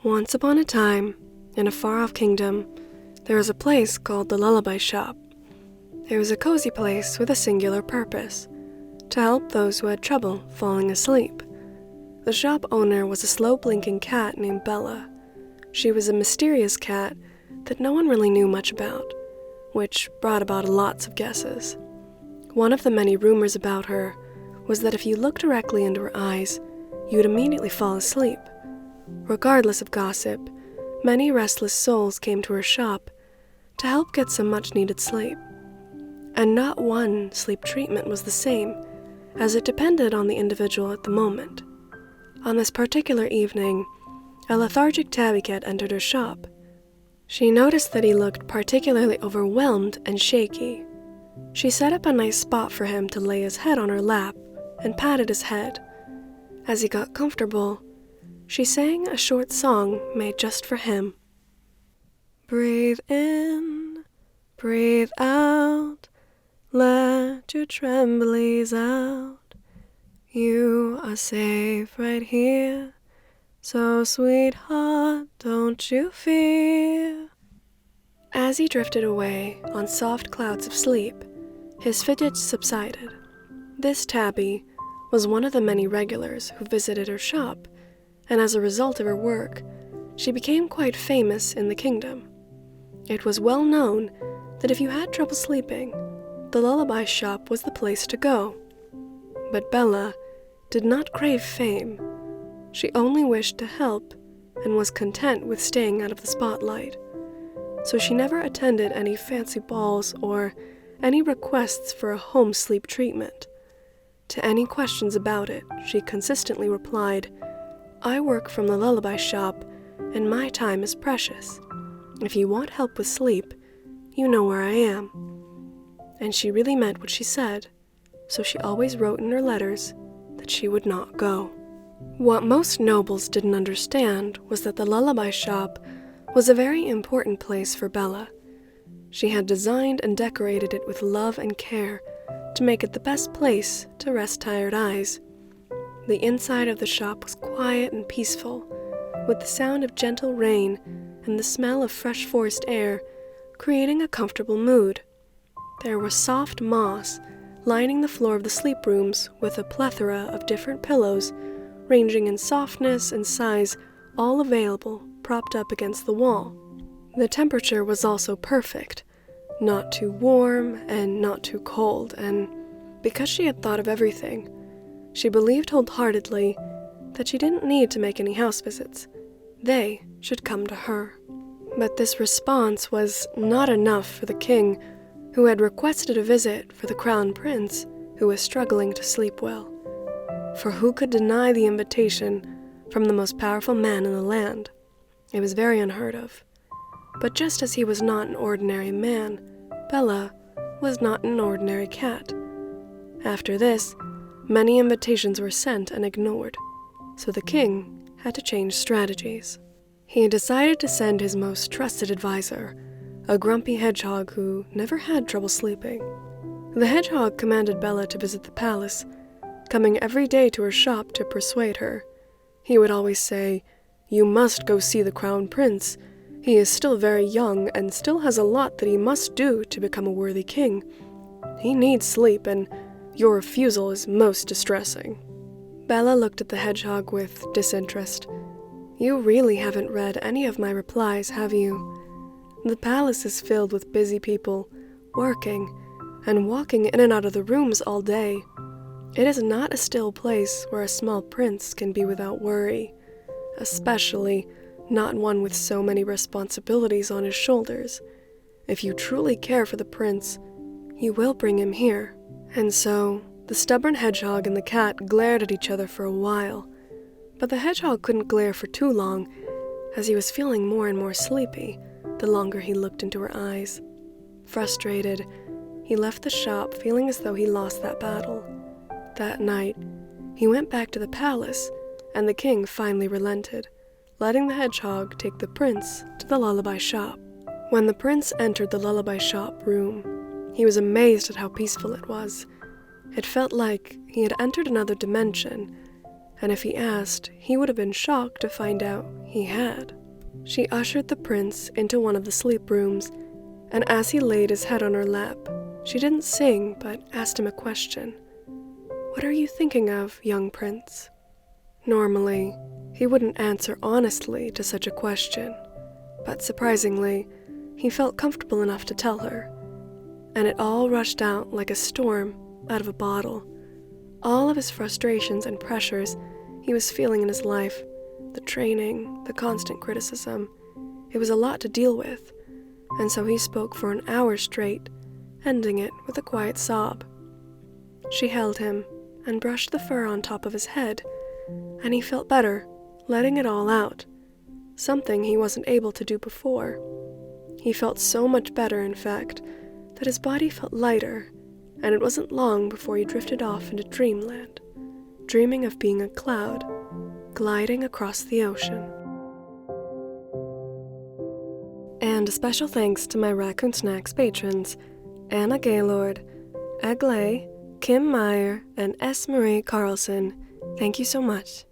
Once upon a time, in a far-off kingdom, there was a place called the Lullaby Shop. It was a cozy place with a singular purpose, to help those who had trouble falling asleep. The shop owner was a slow-blinking cat named Bella. She was a mysterious cat that no one really knew much about, which brought about lots of guesses. One of the many rumors about her was that if you looked directly into her eyes, you would immediately fall asleep. Regardless of gossip, many restless souls came to her shop to help get some much-needed sleep. And not one sleep treatment was the same, as it depended on the individual at the moment. On this particular evening, a lethargic tabby cat entered her shop. She noticed that he looked particularly overwhelmed and shaky. She set up a nice spot for him to lay his head on her lap and patted his head. As he got comfortable, she sang a short song made just for him. Breathe in, breathe out, let your tremblies out. You are safe right here, so sweetheart, don't you fear. As he drifted away on soft clouds of sleep, his fidgets subsided. This tabby was one of the many regulars who visited her shop, and as a result of her work, she became quite famous in the kingdom. It was well known that if you had trouble sleeping, the Lullaby Shop was the place to go. But Bella did not crave fame. She only wished to help and was content with staying out of the spotlight. So she never attended any fancy balls or any requests for a home sleep treatment. To any questions about it, she consistently replied, "I work from the Lullaby Shop, and my time is precious. If you want help with sleep, you know where I am." And she really meant what she said, so she always wrote in her letters that she would not go. What most nobles didn't understand was that the Lullaby Shop was a very important place for Bella. She had designed and decorated it with love and care to make it the best place to rest tired eyes. The inside of the shop was quiet and peaceful, with the sound of gentle rain and the smell of fresh forest air creating a comfortable mood. There was soft moss lining the floor of the sleep rooms with a plethora of different pillows, ranging in softness and size, all available, propped up against the wall. The temperature was also perfect, not too warm and not too cold, and because she had thought of everything, she believed wholeheartedly that she didn't need to make any house visits. They should come to her. But this response was not enough for the king, who had requested a visit for the crown prince, who was struggling to sleep well. For who could deny the invitation from the most powerful man in the land? It was very unheard of. But just as he was not an ordinary man, Bella was not an ordinary cat. After this, many invitations were sent and ignored, so the king had to change strategies. He decided to send his most trusted advisor, a grumpy hedgehog who never had trouble sleeping. The hedgehog commanded Bella to visit the palace, coming every day to her shop to persuade her. He would always say, "You must go see the crown prince. He is still very young and still has a lot that he must do to become a worthy king. He needs sleep, and your refusal is most distressing." Bella looked at the hedgehog with disinterest. "You really haven't read any of my replies, have you? The palace is filled with busy people, working, and walking in and out of the rooms all day. It is not a still place where a small prince can be without worry, especially not one with so many responsibilities on his shoulders. If you truly care for the prince, you will bring him here." And so, the stubborn hedgehog and the cat glared at each other for a while. But the hedgehog couldn't glare for too long, as he was feeling more and more sleepy the longer he looked into her eyes. Frustrated, he left the shop feeling as though he lost that battle. That night, he went back to the palace, and the king finally relented, letting the hedgehog take the prince to the Lullaby Shop. When the prince entered the Lullaby Shop room, he was amazed at how peaceful it was. It felt like he had entered another dimension, and if he asked, he would have been shocked to find out he had. She ushered the prince into one of the sleep rooms, and as he laid his head on her lap, she didn't sing but asked him a question. "What are you thinking of, young prince?" Normally, he wouldn't answer honestly to such a question, but surprisingly, he felt comfortable enough to tell her, and it all rushed out like a storm out of a bottle. All of his frustrations and pressures he was feeling in his life, the training, the constant criticism, it was a lot to deal with, and so he spoke for an hour straight, ending it with a quiet sob. She held him and brushed the fur on top of his head, and he felt better, letting it all out, something he wasn't able to do before. He felt so much better, in fact, that his body felt lighter, and it wasn't long before he drifted off into dreamland, dreaming of being a cloud, gliding across the ocean. And a special thanks to my Raccoon Snacks patrons, Anna Gaylord, Aglay, Kim Meyer, and S. Marie Carlson. Thank you so much.